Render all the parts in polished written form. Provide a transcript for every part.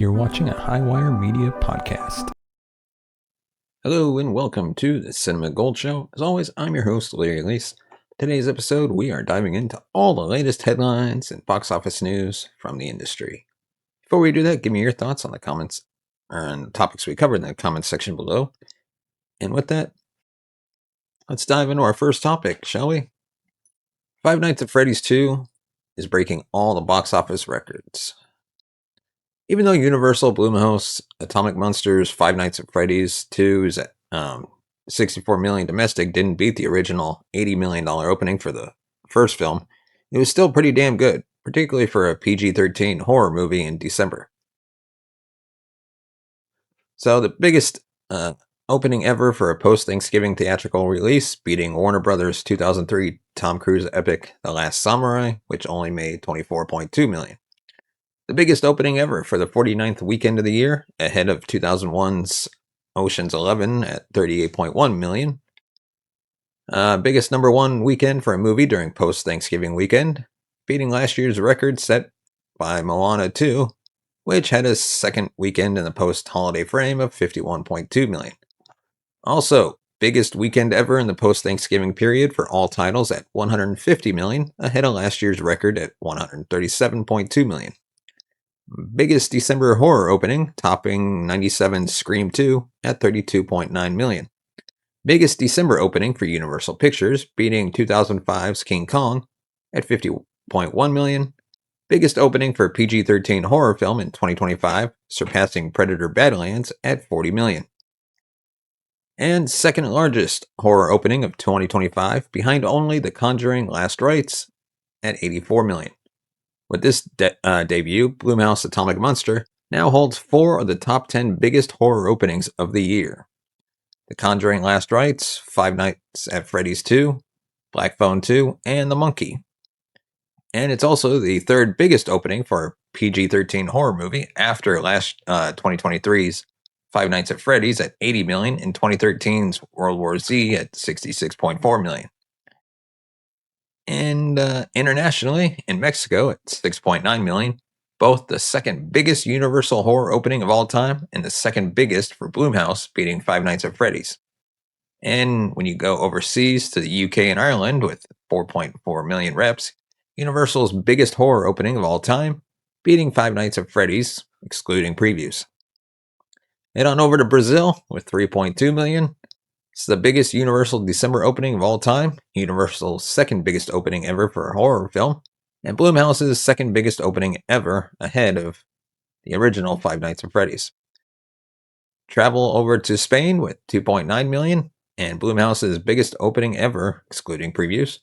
You're watching a Highwire Media podcast. Hello and welcome to the Cinema Gold Show. As always, I'm your host, Larry Lease. Today's episode, we are diving into all the latest headlines and box office news from the industry. Before we do that, give me your thoughts on the comments and the topics we covered in the comments section below. And with that, let's dive into our first topic, shall we? Five Nights at Freddy's 2 is breaking all the box office records. Even though Universal, Blumhouse, Atomic Monsters, Five Nights at Freddy's 2's $64 million domestic didn't beat the original $80 million opening for the first film, it was still pretty damn good, particularly for a PG-13 horror movie in December. So the biggest opening ever for a post-Thanksgiving theatrical release, beating Warner Brothers' 2003 Tom Cruise epic The Last Samurai, which only made $24.2 million. The biggest opening ever for the 49th weekend of the year, ahead of 2001's Ocean's 11 at $38.1 million. Biggest number one weekend for a movie during post-Thanksgiving weekend, beating last year's record set by Moana 2, which had a second weekend in the post-holiday frame of $51.2 million. Also, biggest weekend ever in the post-Thanksgiving period for all titles at $150 million, ahead of last year's record at $137.2 million. Biggest December horror opening, topping 97's Scream 2 at $32.9 million. Biggest December opening for Universal Pictures, beating 2005's King Kong at $50.1 million. Biggest opening for PG-13 horror film in 2025, surpassing Predator Badlands at $40 million. And second largest horror opening of 2025, behind only The Conjuring Last Rites at $84 million. With this debut, Blumhouse Atomic Monster now holds 4 of the top 10 biggest horror openings of the year. The Conjuring Last Rites, Five Nights at Freddy's 2, Black Phone 2, and The Monkey. And it's also the third biggest opening for a PG-13 horror movie after 2023's Five Nights at Freddy's at $80 million and 2013's World War Z at $66.4 million. And internationally, in Mexico at $6.9 million, both the second biggest Universal horror opening of all time and the second biggest for Blumhouse, beating Five Nights at Freddy's. And when you go overseas to the UK and Ireland with 4.4 million reps, Universal's biggest horror opening of all time, beating Five Nights at Freddy's, excluding previews. Head on over to Brazil with 3.2 million. It's the biggest Universal December opening of all time, Universal's second biggest opening ever for a horror film, and Blumhouse's second biggest opening ever, ahead of the original Five Nights at Freddy's. Travel over to Spain with 2.9 million, and Blumhouse's biggest opening ever, excluding previews.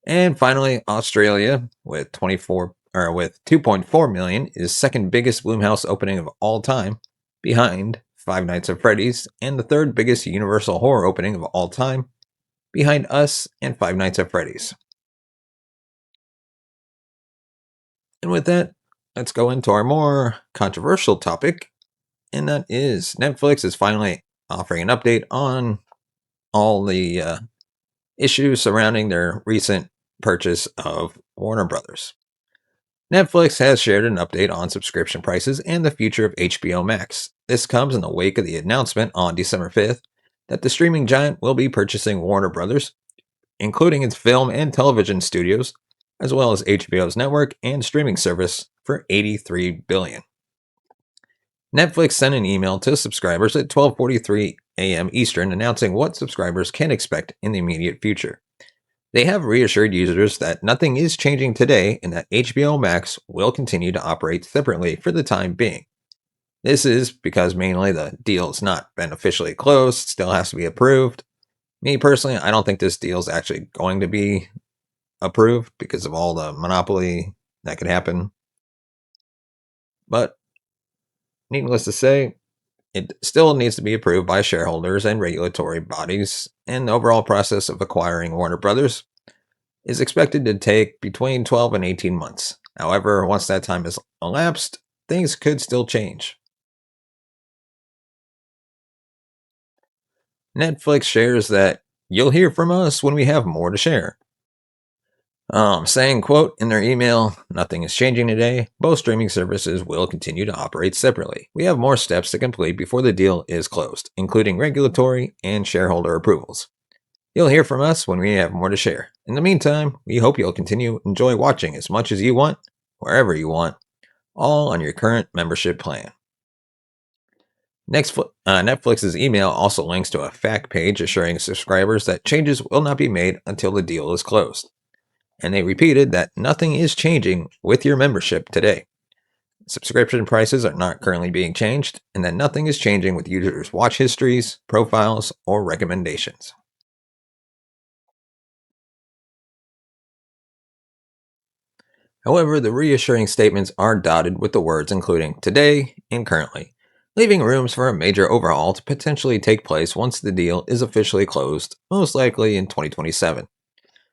And finally, Australia with 2.4 million is second biggest Blumhouse opening of all time, behind Five Nights at Freddy's, and the third biggest Universal horror opening of all time, behind Us and Five Nights at Freddy's. And with that, let's go into our more controversial topic, and that is Netflix is finally offering an update on all the issues surrounding their recent purchase of Warner Brothers. Netflix has shared an update on subscription prices and the future of HBO Max. This comes in the wake of the announcement on December 5th that the streaming giant will be purchasing Warner Brothers, including its film and television studios, as well as HBO's network and streaming service, for $83 billion. Netflix sent an email to subscribers at 12:43 a.m. Eastern announcing what subscribers can expect in the immediate future. They have reassured users that nothing is changing today and that HBO Max will continue to operate separately for the time being. This is because mainly the deal has not been officially closed, still has to be approved. Me personally, I don't think this deal is actually going to be approved because of all the monopoly that could happen. But needless to say, it still needs to be approved by shareholders and regulatory bodies, and the overall process of acquiring Warner Brothers is expected to take between 12 and 18 months. However, once that time has elapsed, things could still change. Netflix shares that you'll hear from us when we have more to share. saying, quote, in their email, nothing is changing today. Both streaming services will continue to operate separately. We have more steps to complete before the deal is closed, including regulatory and shareholder approvals. You'll hear from us when we have more to share. In the meantime, we hope you'll continue to enjoy watching as much as you want, wherever you want, all on your current membership plan. Netflix's email also links to a fact page assuring subscribers that changes will not be made until the deal is closed. And they repeated that nothing is changing with your membership today. Subscription prices are not currently being changed, and that nothing is changing with users' watch histories, profiles, or recommendations. However, the reassuring statements are dotted with the words including today and currently, leaving rooms for a major overhaul to potentially take place once the deal is officially closed, most likely in 2027.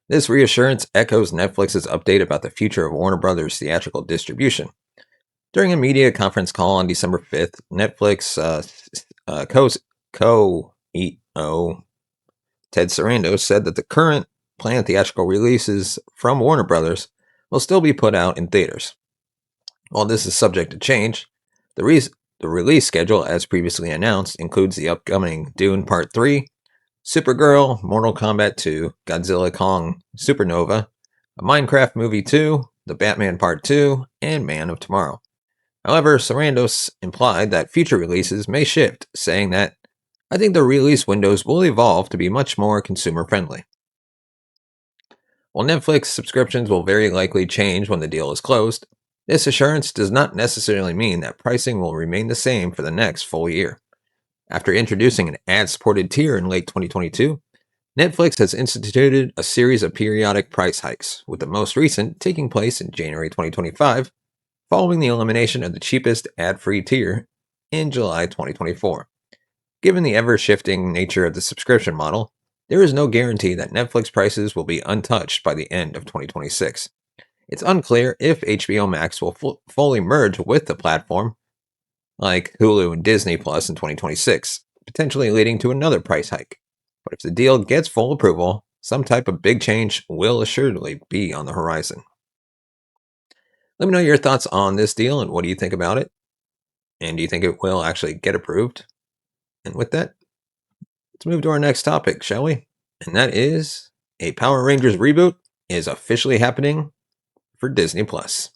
This reassurance echoes Netflix's update about the future of Warner Brothers' theatrical distribution. During a media conference call on December 5th, Netflix co-CEO Ted Sarandos said that the current planned theatrical releases from Warner Brothers will still be put out in theaters. While this is subject to change, the release schedule, as previously announced, includes the upcoming Dune Part 3, Supergirl, Mortal Kombat 2, Godzilla Kong Supernova, a Minecraft Movie 2, The Batman Part 2, and Man of Tomorrow. However, Sarandos implied that future releases may shift, saying that, I think the release windows will evolve to be much more consumer friendly. While Netflix subscriptions will very likely change when the deal is closed, this assurance does not necessarily mean that pricing will remain the same for the next full year. After introducing an ad-supported tier in late 2022, Netflix has instituted a series of periodic price hikes, with the most recent taking place in January 2025, following the elimination of the cheapest ad-free tier in July 2024. Given the ever-shifting nature of the subscription model, there is no guarantee that Netflix prices will be untouched by the end of 2026. It's unclear if HBO Max will fully merge with the platform, like Hulu and Disney Plus in 2026, potentially leading to another price hike. But if the deal gets full approval, some type of big change will assuredly be on the horizon. Let me know your thoughts on this deal and what do you think about it? And do you think it will actually get approved? And with that, let's move to our next topic, shall we? And that is a Power Rangers reboot is officially happening for Disney Plus.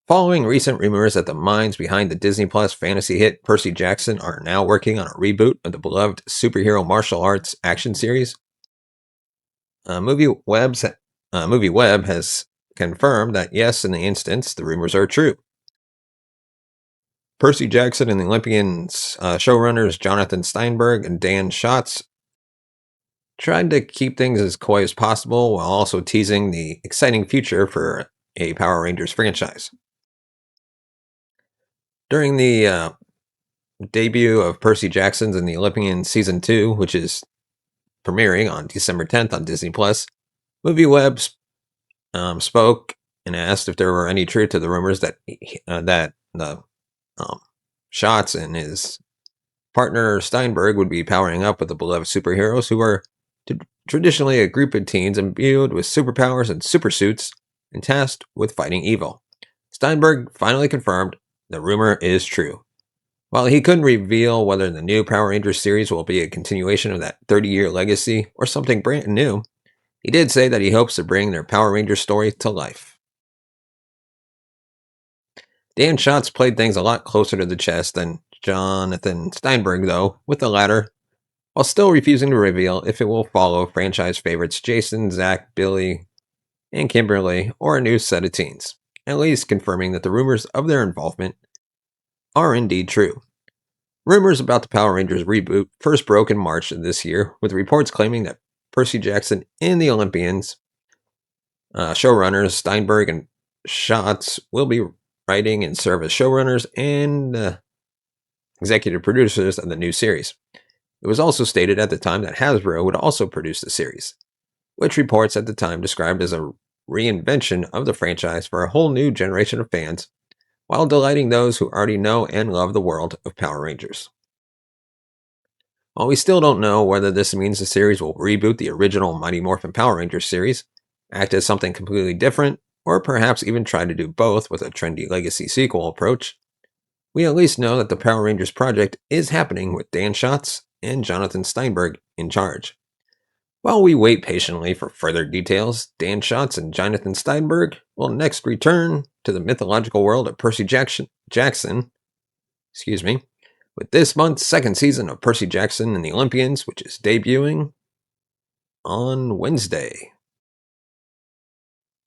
Following recent rumors that the minds behind the Disney Plus fantasy hit Percy Jackson are now working on a reboot of the beloved superhero martial arts action series, Movie Web has confirmed that yes, in the instance, the rumors are true. Percy Jackson and the Olympians showrunners Jonathan Steinberg and Dan Schatz tried to keep things as coy as possible while also teasing the exciting future for a Power Rangers franchise. During the debut of Percy Jackson's and the Olympians Season 2, which is premiering on December 10th on Disney+, Movie Web spoke and asked if there were any truth to the rumors that the Schatz and his partner Steinberg would be powering up with the beloved superheroes who are traditionally a group of teens imbued with superpowers and supersuits and tasked with fighting evil. Steinberg finally confirmed the rumor is true. While he couldn't reveal whether the new Power Rangers series will be a continuation of that 30-year legacy or something brand new, he did say that he hopes to bring their Power Rangers story to life. Dan Schatz played things a lot closer to the chest than Jonathan Steinberg, though, with the latter, while still refusing to reveal if it will follow franchise favorites Jason, Zach, Billy, and Kimberly, or a new set of teens, at least confirming that the rumors of their involvement are indeed true. Rumors about the Power Rangers reboot first broke in March of this year, with reports claiming that Percy Jackson and the Olympians, showrunners Steinberg and Schatz, will be writing and serve as showrunners and executive producers of the new series. It was also stated at the time that Hasbro would also produce the series, which reports at the time described as a reinvention of the franchise for a whole new generation of fans, while delighting those who already know and love the world of Power Rangers. While we still don't know whether this means the series will reboot the original Mighty Morphin Power Rangers series, act as something completely different, or perhaps even try to do both with a trendy legacy sequel approach, we at least know that the Power Rangers project is happening with Dan Schatz and Jonathan Steinberg in charge. While we wait patiently for further details, Dan Schatz and Jonathan Steinberg will next return to the mythological world of Percy Jackson, with this month's second season of Percy Jackson and the Olympians, which is debuting on Wednesday.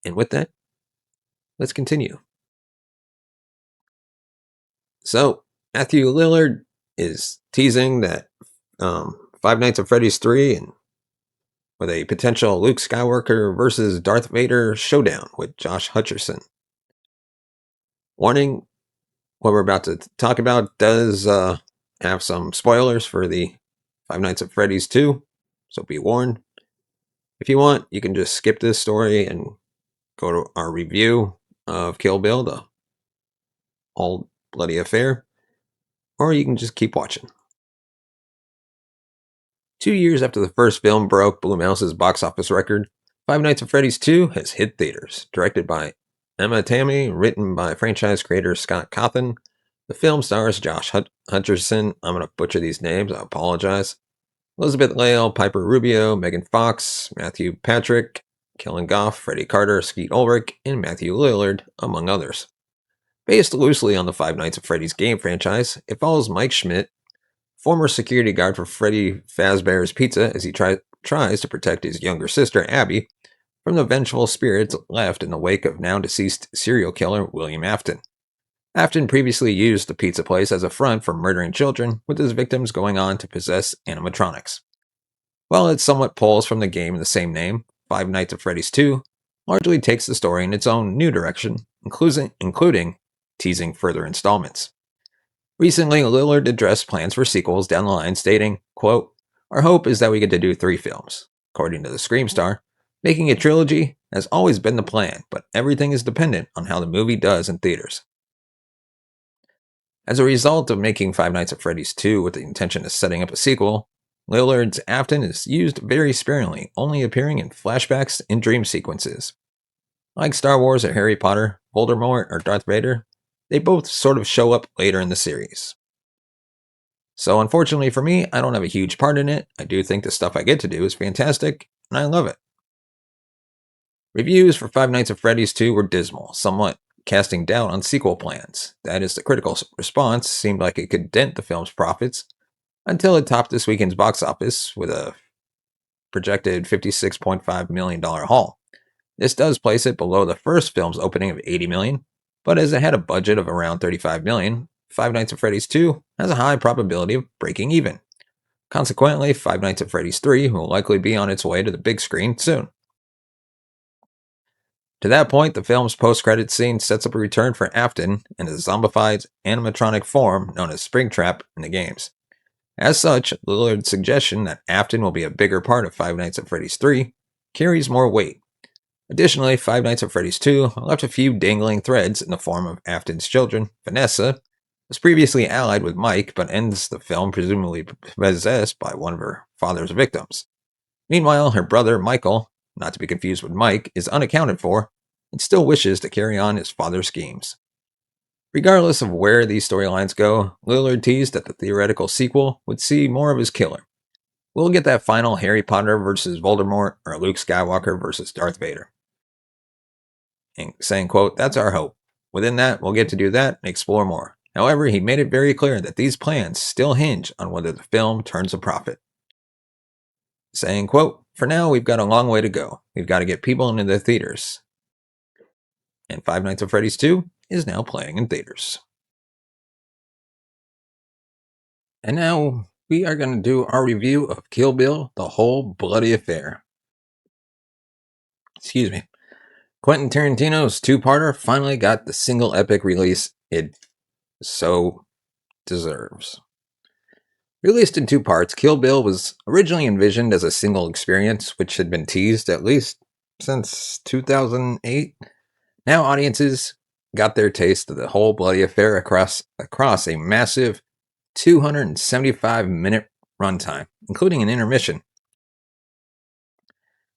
And with that, let's continue. So, Matthew Lillard is teasing that Five Nights at Freddy's 3 and with a potential Luke Skywalker versus Darth Vader showdown with Josh Hutcherson. Warning, what we're about to talk about does have some spoilers for the Five Nights at Freddy's 2, so be warned. If you want, you can just skip this story and go to our review of Kill Bill, the Old Bloody Affair, or you can just keep watching. 2 years after the first film broke Blumhouse's box office record, Five Nights at Freddy's 2 has hit theaters. Directed by Emma Tammy, written by franchise creator Scott Cawthon, the film stars Josh Hutcherson. I'm going to butcher these names, I apologize. Elizabeth Lale, Piper Rubio, Megan Fox, Matthew Patrick, Kellen Goff, Freddie Carter, Skeet Ulrich, and Matthew Lillard, among others. Based loosely on the Five Nights at Freddy's game franchise, it follows Mike Schmidt, former security guard for Freddy Fazbear's Pizza, as he tries to protect his younger sister, Abby, from the vengeful spirits left in the wake of now-deceased serial killer William Afton. Afton previously used the pizza place as a front for murdering children, with his victims going on to possess animatronics. While it somewhat pulls from the game in the same name, Five Nights at Freddy's 2 largely takes the story in its own new direction, including teasing further installments. Recently, Lillard addressed plans for sequels down the line, stating, quote, "Our hope is that we get to do 3 films. According to the Scream star, making a trilogy has always been the plan, but everything is dependent on how the movie does in theaters." As a result of making Five Nights at Freddy's 2 with the intention of setting up a sequel, Lillard's Afton is used very sparingly, only appearing in flashbacks and dream sequences. Like Star Wars or Harry Potter, Voldemort or Darth Vader, they both sort of show up later in the series. So unfortunately for me, I don't have a huge part in it. I do think the stuff I get to do is fantastic, and I love it. Reviews for Five Nights at Freddy's 2 were dismal, somewhat casting doubt on sequel plans. That is, the critical response seemed like it could dent the film's profits until it topped this weekend's box office with a projected $56.5 million haul. This does place it below the first film's opening of $80 million, but as it had a budget of around $35 million, Five Nights at Freddy's 2 has a high probability of breaking even. Consequently, Five Nights at Freddy's 3 will likely be on its way to the big screen soon. To that point, the film's post-credit scene sets up a return for Afton in a zombified animatronic form known as Springtrap in the games. As such, Lillard's suggestion that Afton will be a bigger part of Five Nights at Freddy's 3 carries more weight. Additionally, Five Nights at Freddy's 2 left a few dangling threads in the form of Afton's children. Vanessa was previously allied with Mike, but ends the film presumably possessed by one of her father's victims. Meanwhile, her brother, Michael, not to be confused with Mike, is unaccounted for and still wishes to carry on his father's schemes. Regardless of where these storylines go, Lillard teased that the theoretical sequel would see more of his killer. We'll get that final Harry Potter versus Voldemort or Luke Skywalker versus Darth Vader. And saying, quote, "That's our hope. Within that, we'll get to do that and explore more." However, he made it very clear that these plans still hinge on whether the film turns a profit. Saying, quote, "For now, we've got a long way to go. We've got to get people into the theaters." And Five Nights at Freddy's 2 is now playing in theaters. And now we are going to do our review of Kill Bill, the Whole Bloody Affair. Excuse me. Quentin Tarantino's two-parter finally got the single epic release it so deserves. Released in 2 parts, Kill Bill was originally envisioned as a single experience, which had been teased at least since 2008. Now audiences got their taste of the whole bloody affair across a massive 275-minute runtime, including an intermission.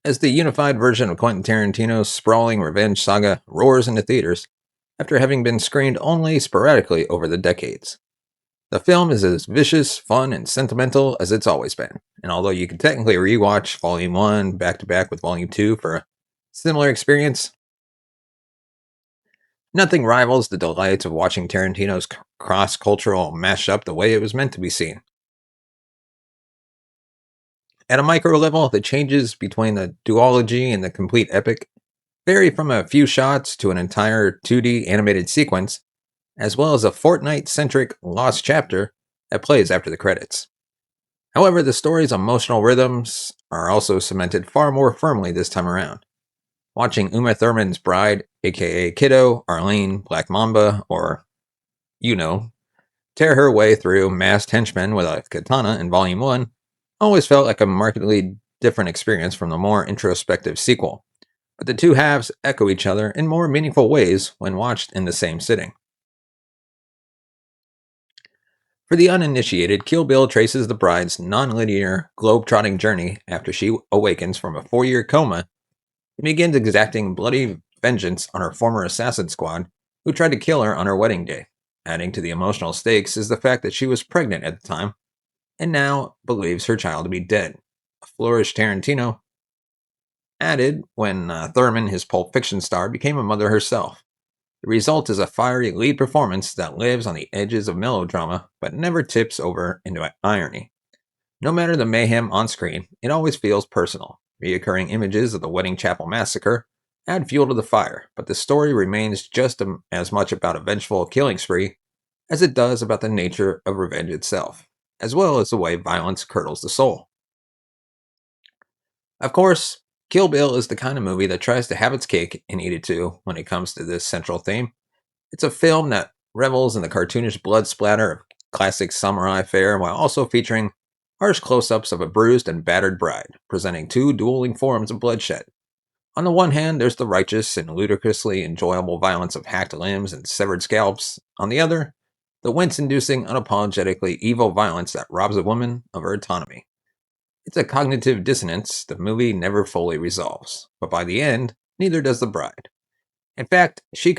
as the unified version of Quentin Tarantino's sprawling revenge saga roars into theaters after having been screened only sporadically over the decades. The film is as vicious, fun, and sentimental as it's always been, and although you can technically rewatch Volume 1 back to back with Volume 2 for a similar experience, nothing rivals the delights of watching Tarantino's cross-cultural mashup the way it was meant to be seen. At a micro level, the changes between the duology and the complete epic vary from a few shots to an entire 2D animated sequence, as well as a Fortnite-centric lost chapter that plays after the credits. However, the story's emotional rhythms are also cemented far more firmly this time around. Watching Uma Thurman's bride, aka Kiddo, Arlene, Black Mamba, or, tear her way through masked henchmen with a katana in Volume 1 always felt like a markedly different experience from the more introspective sequel, but the two halves echo each other in more meaningful ways when watched in the same sitting. For the uninitiated, Kill Bill traces the bride's non-linear, globe-trotting journey after she awakens from a 4-year coma and begins exacting bloody vengeance on her former assassin squad who tried to kill her on her wedding day. Adding to the emotional stakes is the fact that she was pregnant at the time and now believes her child to be dead. A flourish Tarantino added when Thurman, his Pulp Fiction star, became a mother herself. The result is a fiery lead performance that lives on the edges of melodrama but never tips over into irony. No matter the mayhem on screen, it always feels personal. Reoccurring images of the Wedding Chapel massacre add fuel to the fire, but the story remains just as much about a vengeful killing spree as it does about the nature of revenge itself, as well as the way violence curdles the soul. Of course, Kill Bill is the kind of movie that tries to have its cake and eat it too when it comes to this central theme. It's a film that revels in the cartoonish blood splatter of classic samurai fare while also featuring harsh close-ups of a bruised and battered bride, presenting two dueling forms of bloodshed. On the one hand, there's the righteous and ludicrously enjoyable violence of hacked limbs and severed scalps. On the other, the wince-inducing, unapologetically evil violence that robs a woman of her autonomy. It's a cognitive dissonance the movie never fully resolves, but by the end, neither does the bride. In fact, she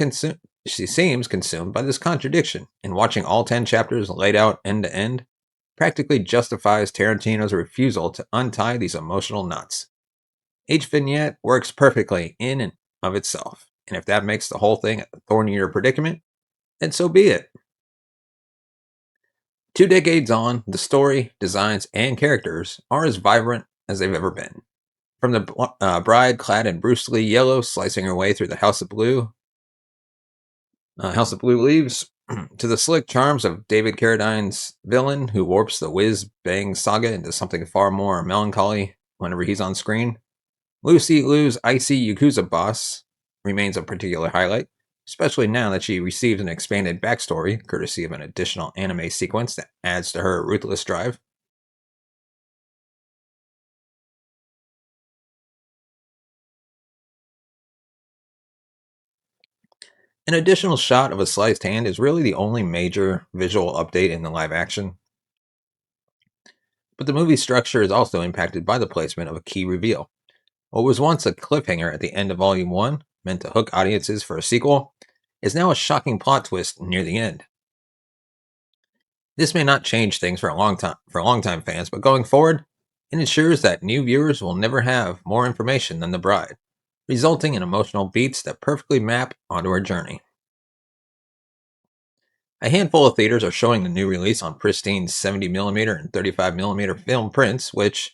seems consumed by this contradiction, and watching all 10 chapters laid out end to end practically justifies Tarantino's refusal to untie these emotional knots. Each vignette works perfectly in and of itself, and if that makes the whole thing a thornier predicament, then so be it. 2 decades on, the story, designs, and characters are as vibrant as they've ever been. From the bride clad in Bruce Lee yellow slicing her way through the House of Blue Leaves, to the slick charms of David Carradine's villain who warps the whiz-bang saga into something far more melancholy whenever he's on screen. Lucy Liu's icy Yakuza boss remains a particular highlight, especially now that she receives an expanded backstory, courtesy of an additional anime sequence that adds to her ruthless drive. An additional shot of a sliced hand is really the only major visual update in the live action, but the movie's structure is also impacted by the placement of a key reveal. What was once a cliffhanger at the end of Volume 1, meant to hook audiences for a sequel, is now a shocking plot twist near the end. This may not change things for longtime fans, but going forward, it ensures that new viewers will never have more information than the bride, resulting in emotional beats that perfectly map onto her journey. A handful of theaters are showing the new release on pristine 70mm and 35mm film prints, which,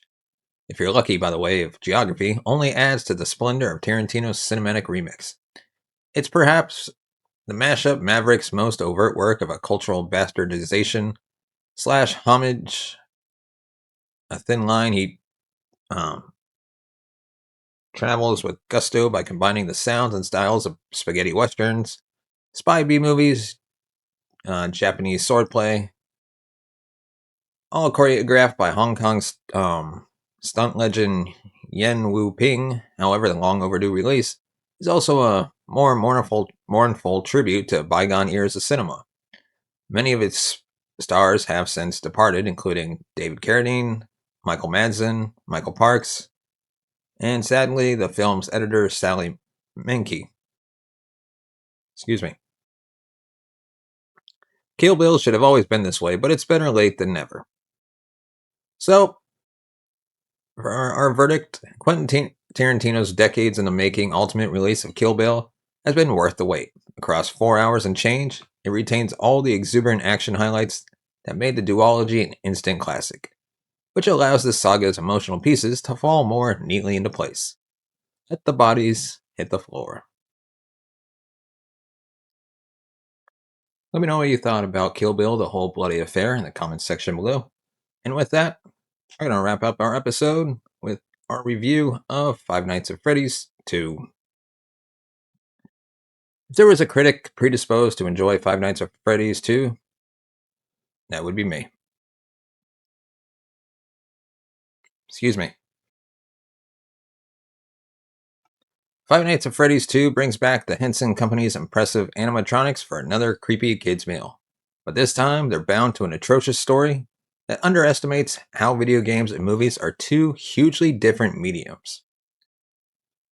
if you're lucky by the way of geography, only adds to the splendor of Tarantino's cinematic remix. It's perhaps the mashup Maverick's most overt work of a cultural bastardization slash homage, a thin line he travels with gusto by combining the sounds and styles of spaghetti westerns, spy B movies, Japanese swordplay, all choreographed by Hong Kong's stunt legend Yen Wu Ping. However, the long overdue release is also a more mournful tribute to bygone eras of cinema. Many of its stars have since departed, including David Carradine, Michael Madsen, Michael Parks, and sadly, the film's editor, Sally Menke. Excuse me. Kill Bill should have always been this way, but it's better late than never. So, for our verdict, Quentin Tarantino's decades in the making ultimate release of Kill Bill has been worth the wait. Across 4 hours and change, it retains all the exuberant action highlights that made the duology an instant classic, which allows this saga's emotional pieces to fall more neatly into place. Let the bodies hit the floor. Let me know what you thought about Kill Bill, the whole bloody affair, in the comments section below. And with that, we're going to wrap up our episode with our review of Five Nights at Freddy's 2. If there was a critic predisposed to enjoy Five Nights at Freddy's 2, that would be me. Excuse me. Five Nights at Freddy's 2 brings back the Henson Company's impressive animatronics for another creepy kids' meal. But this time, they're bound to an atrocious story that underestimates how video games and movies are two hugely different mediums.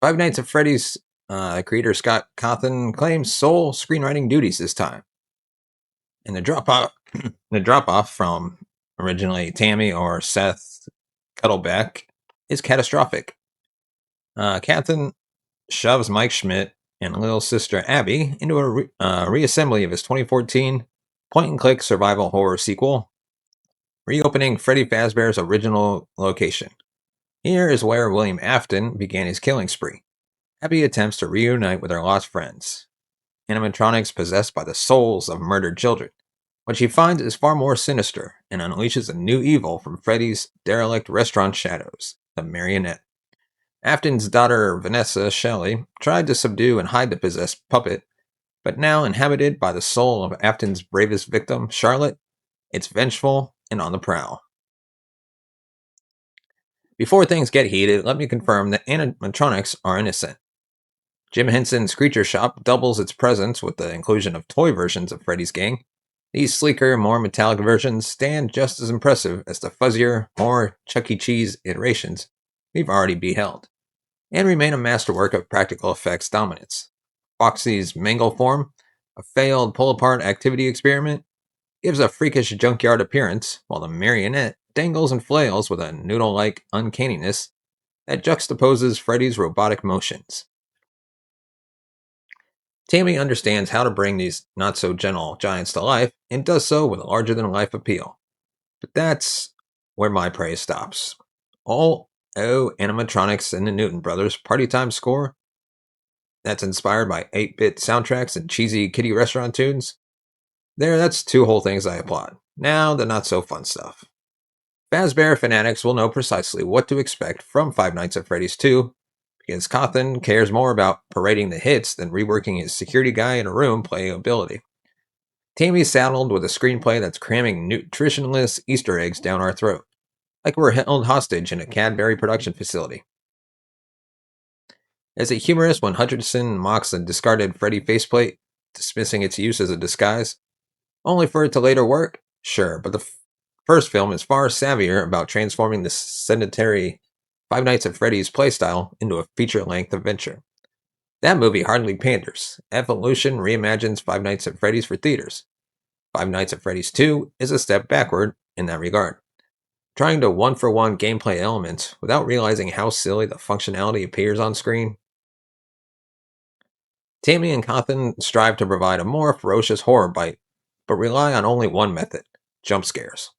Five Nights at Freddy's creator Scott Cawthon claims sole screenwriting duties this time. And the drop off from originally Tammy or Seth Cuddleback is catastrophic. Cawthon shoves Mike Schmidt and little sister Abby into a reassembly of his 2014 point-and-click survival horror sequel, reopening Freddy Fazbear's original location. Here is where William Afton began his killing spree. Abby attempts to reunite with her lost friends, animatronics possessed by the souls of murdered children. What she finds is far more sinister and unleashes a new evil from Freddy's derelict restaurant shadows, the Marionette. Afton's daughter, Vanessa Shelley, tried to subdue and hide the possessed puppet, but now inhabited by the soul of Afton's bravest victim, Charlotte, it's vengeful and on the prowl. Before things get heated, let me confirm that animatronics are innocent. Jim Henson's Creature Shop doubles its presence with the inclusion of toy versions of Freddy's gang. These sleeker, more metallic versions stand just as impressive as the fuzzier, more Chuck E. Cheese iterations we've already beheld, and remain a masterwork of practical effects dominance. Foxy's Mangle form, a failed pull-apart activity experiment, gives a freakish junkyard appearance, while the Marionette dangles and flails with a noodle-like uncanniness that juxtaposes Freddy's robotic motions. Tammy understands how to bring these not-so-gentle giants to life, and does so with a larger-than-life appeal. But that's where my praise stops. All animatronics and the Newton Brothers Party Time score that's inspired by 8-bit soundtracks and cheesy kiddie restaurant tunes. That's two whole things I applaud. Now the not-so-fun stuff. Fazbear fanatics will know precisely what to expect from Five Nights at Freddy's 2, because Cawthon cares more about parading the hits than reworking his security guy in a room playability. Tammy's saddled with a screenplay that's cramming nutritionless Easter eggs down our throat, like we're held hostage in a Cadbury production facility. Is it humorous when Hutcherson mocks a discarded Freddy faceplate, dismissing its use as a disguise, only for it to later work? Sure, but the first film is far savvier about transforming the sedentary Five Nights at Freddy's playstyle into a feature-length adventure. That movie hardly panders. Evolution reimagines Five Nights at Freddy's for theaters. Five Nights at Freddy's 2 is a step backward in that regard, trying to one-for-one gameplay elements without realizing how silly the functionality appears on screen. Tammy and Cawthon strive to provide a more ferocious horror bite, but rely on only one method: jump scares.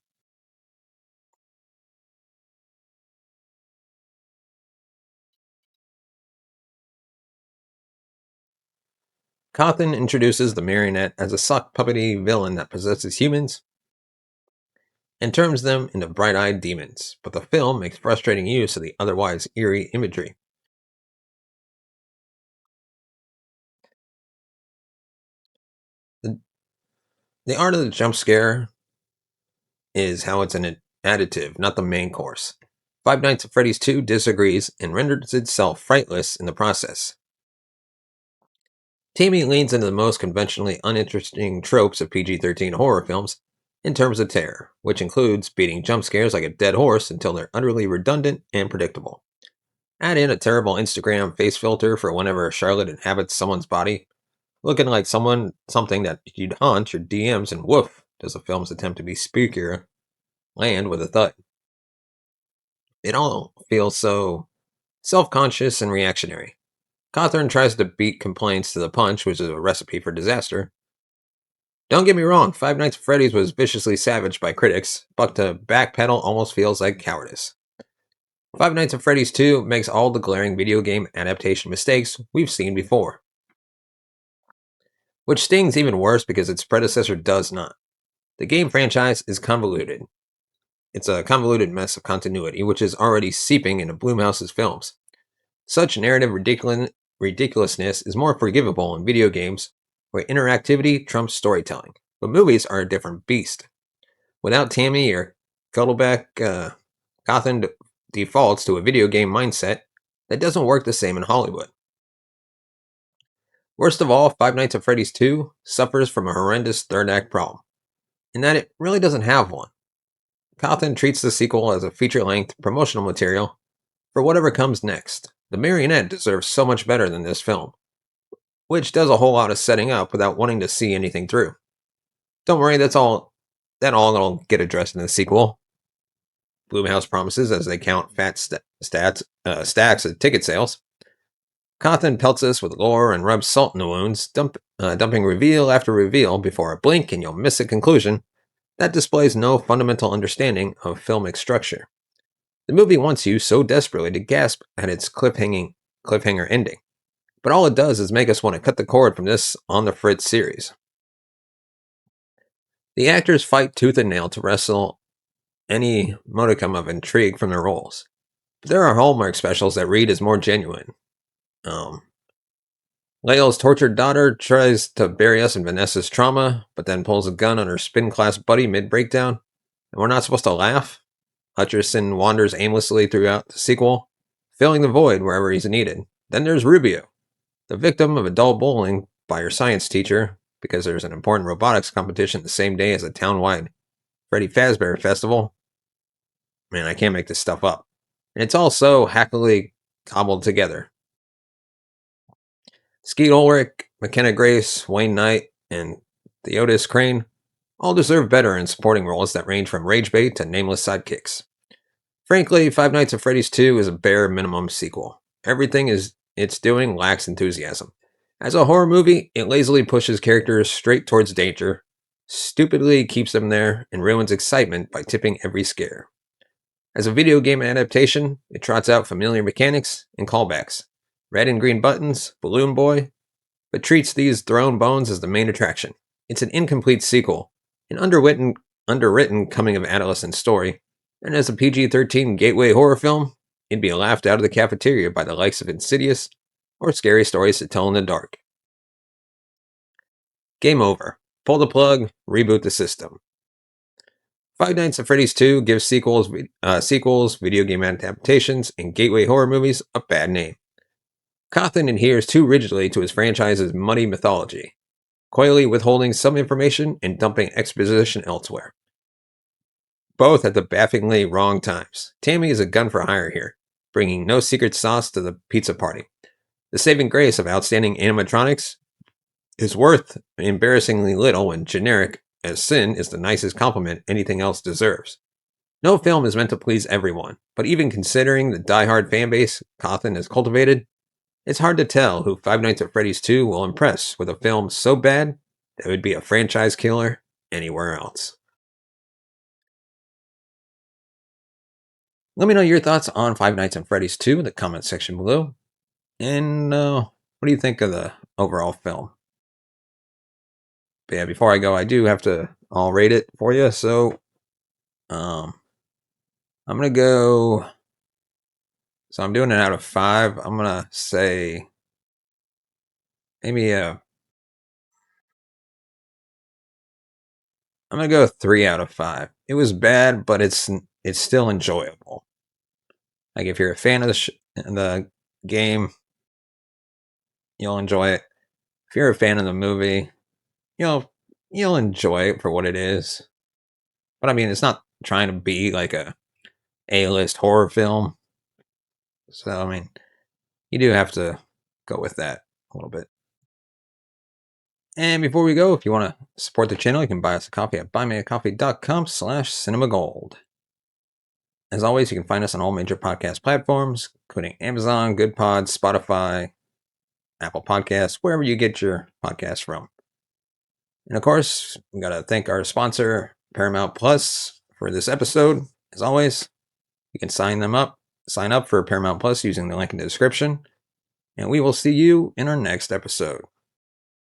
Cawthon introduces the Marionette as a sock puppety villain that possesses humans and turns them into bright-eyed demons, but the film makes frustrating use of the otherwise eerie imagery. The art of the jump scare is how it's an additive, not the main course. Five Nights at Freddy's 2 disagrees and renders itself frightless in the process. Tammy leans into the most conventionally uninteresting tropes of PG-13 horror films in terms of terror, which includes beating jump scares like a dead horse until they're utterly redundant and predictable. Add in a terrible Instagram face filter for whenever Charlotte inhabits someone's body, looking like something that you'd haunt your DMs, and woof, does the film's attempt to be spookier land with a thud. It all feels so self-conscious and reactionary. Cawthorn tries to beat complaints to the punch, which is a recipe for disaster. Don't get me wrong, Five Nights at Freddy's was viciously savaged by critics, but to backpedal almost feels like cowardice. Five Nights at Freddy's 2 makes all the glaring video game adaptation mistakes we've seen before, which stings even worse because its predecessor does not. The game franchise is convoluted. It's a convoluted mess of continuity, which is already seeping into Blumhouse's films. Such narrative ridiculousness is more forgivable in video games, where interactivity trumps storytelling, but movies are a different beast. Without Tammy or Cuddleback, Gotham defaults to a video game mindset that doesn't work the same in Hollywood. Worst of all, Five Nights at Freddy's 2 suffers from a horrendous third act problem, in that it really doesn't have one. Cawthon treats the sequel as a feature-length promotional material for whatever comes next. The Marionette deserves so much better than this film, which does a whole lot of setting up without wanting to see anything through. Don't worry, that all will get addressed in the sequel. Blumhouse promises as they count fat stacks of ticket sales. Cawthon pelts us with lore and rubs salt in the wounds, dumping reveal after reveal before a blink and you'll miss a conclusion that displays no fundamental understanding of filmic structure. The movie wants you so desperately to gasp at its cliffhanger ending, but all it does is make us want to cut the cord from this on the fritz series. The actors fight tooth and nail to wrestle any modicum of intrigue from their roles, but there are Hallmark specials that read as more genuine. Lael's tortured daughter tries to bury us in Vanessa's trauma, but then pulls a gun on her spin-class buddy mid-breakdown, and we're not supposed to laugh? Hutcherson wanders aimlessly throughout the sequel, filling the void wherever he's needed. Then there's Rubio, the victim of a dull bullying by her science teacher because there's an important robotics competition the same day as a town-wide Freddy Fazbear festival. Man, I can't make this stuff up. And it's all so hackily cobbled together. Skeet Ulrich, McKenna Grace, Wayne Knight, and Theodis Crane all deserve better in supporting roles that range from rage bait to nameless sidekicks. Frankly, Five Nights at Freddy's 2 is a bare minimum sequel. Everything it's doing lacks enthusiasm. As a horror movie, it lazily pushes characters straight towards danger, stupidly keeps them there, and ruins excitement by tipping every scare. As a video game adaptation, it trots out familiar mechanics and callbacks. Red and green buttons, Balloon Boy, but treats these thrown bones as the main attraction. It's an incomplete sequel, an underwritten coming-of-adolescent story, and as a PG-13 gateway horror film, it'd be laughed out of the cafeteria by the likes of Insidious or Scary Stories to Tell in the Dark. Game over. Pull the plug, reboot the system. Five Nights at Freddy's 2 gives sequels, video game adaptations, and gateway horror movies a bad name. Cawthon adheres too rigidly to his franchise's muddy mythology, coyly withholding some information and dumping exposition elsewhere. Both at the bafflingly wrong times. Tammy is a gun for hire here, bringing no secret sauce to the pizza party. The saving grace of outstanding animatronics is worth embarrassingly little when generic as sin is the nicest compliment anything else deserves. No film is meant to please everyone, but even considering the die-hard fanbase Cawthon has cultivated, it's hard to tell who Five Nights at Freddy's 2 will impress with a film so bad that it would be a franchise killer anywhere else. Let me know your thoughts on Five Nights at Freddy's 2 in the comment section below. And what do you think of the overall film? But yeah, before I go, I do have to all rate it for you. So I'm going to go... So I'm doing it out of 5. I'm going to say maybe I'm going to go 3 out of 5. It was bad, but it's still enjoyable. Like if you're a fan of the game, you'll enjoy it. If you're a fan of the movie, you'll enjoy it for what it is. But I mean, it's not trying to be like a A-list horror film. So, I mean, you do have to go with that a little bit. And before we go, if you want to support the channel, you can buy us a coffee at buymeacoffee.com/cinemagold. As always, you can find us on all major podcast platforms, including Amazon, GoodPod, Spotify, Apple Podcasts, wherever you get your podcasts from. And of course, we got to thank our sponsor, Paramount Plus, for this episode. As always, you can sign up for Paramount Plus using the link in the description. And we will see you in our next episode.